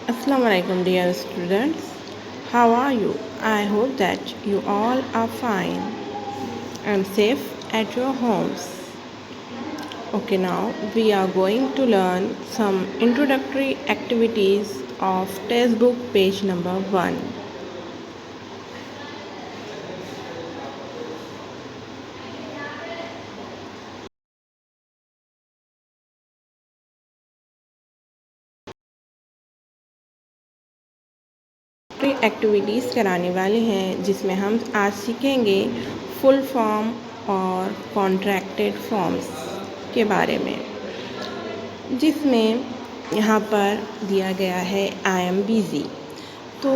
Assalamu alaikum dear students. How are you? I hope that you all are fine and safe at your homes. Okay, now we are going to learn some introductory activities of textbook page number 1. Activities कराने वाले हैं जिसमें हम आज सीखेंगे full form और contracted forms के बारे में, जिसमें यहाँ पर दिया गया है आई एम बिज़ी। तो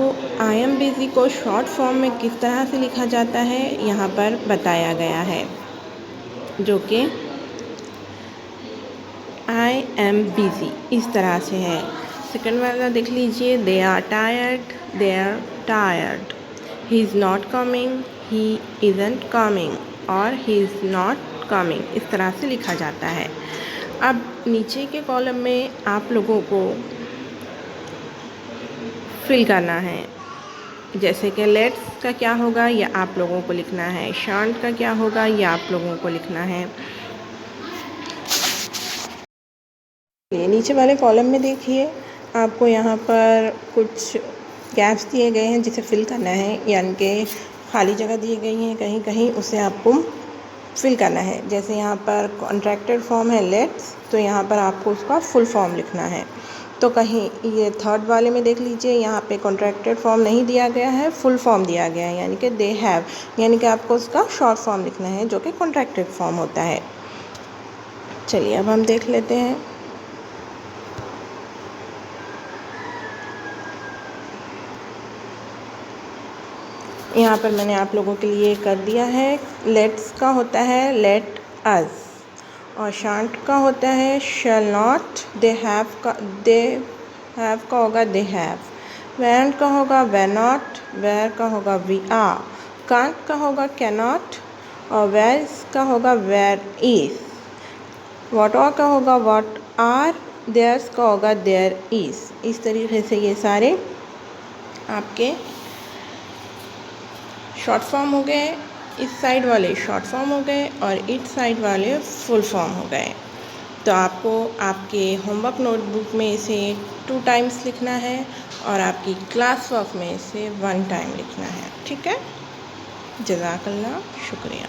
आई एम बिज़ी को शॉर्ट फॉर्म में किस तरह से लिखा जाता है यहाँ पर बताया गया है, जो कि आई एम बिज़ी इस तरह से है। सेकंड वाला देख लीजिए, they are tired, he is not coming, he isn't coming और ही इज़ नॉट कमिंग, इस तरह से लिखा जाता है। अब नीचे के कॉलम में आप लोगों को फिल करना है, जैसे कि लेट्स का क्या होगा या आप लोगों को लिखना है, शांत का क्या होगा या आप लोगों को लिखना है। ये नीचे वाले कॉलम में देखिए, आपको यहाँ पर कुछ गैप्स दिए गए हैं जिसे फिल करना है, यानी कि खाली जगह दी गई है कहीं कहीं, उसे आपको फिल करना है। जैसे यहाँ पर कॉन्ट्रैक्टेड फॉर्म है लेट्स, तो यहाँ पर आपको उसका फुल फॉर्म लिखना है। तो कहीं ये थर्ड वाले में देख लीजिए, यहाँ पे कॉन्ट्रैक्टेड फॉर्म नहीं दिया गया है, फुल फॉर्म दिया गया है, यानी कि दे हैव, यानी कि आपको उसका शॉर्ट फॉर्म लिखना है जो कि कॉन्ट्रैक्टेड फॉर्म होता है। चलिए अब हम देख लेते हैं। यहाँ पर मैंने आप लोगों के लिए कर दिया है। लेट्स का होता है लेट अस, और शांत का होता है शैल नॉट, दे हैव का होगा दे हैव, वैन का होगा वे नॉट, वेयर का होगा वी आर, कांट का होगा कैन नॉट, और वेयर का होगा वेयर इज, वॉट आर का होगा वॉट आर, देयर्स का होगा देयर इज। इस तरीके से ये सारे आपके शॉर्ट फॉर्म हो गए, इस साइड वाले शॉर्ट फॉर्म हो गए और इस साइड वाले फुल फॉर्म हो गए। तो आपको आपके होमवर्क नोटबुक में इसे 2 टाइम्स लिखना है और आपकी क्लास वर्क में इसे 1 टाइम लिखना है। ठीक है, जज़ाकल्लाह, शुक्रिया।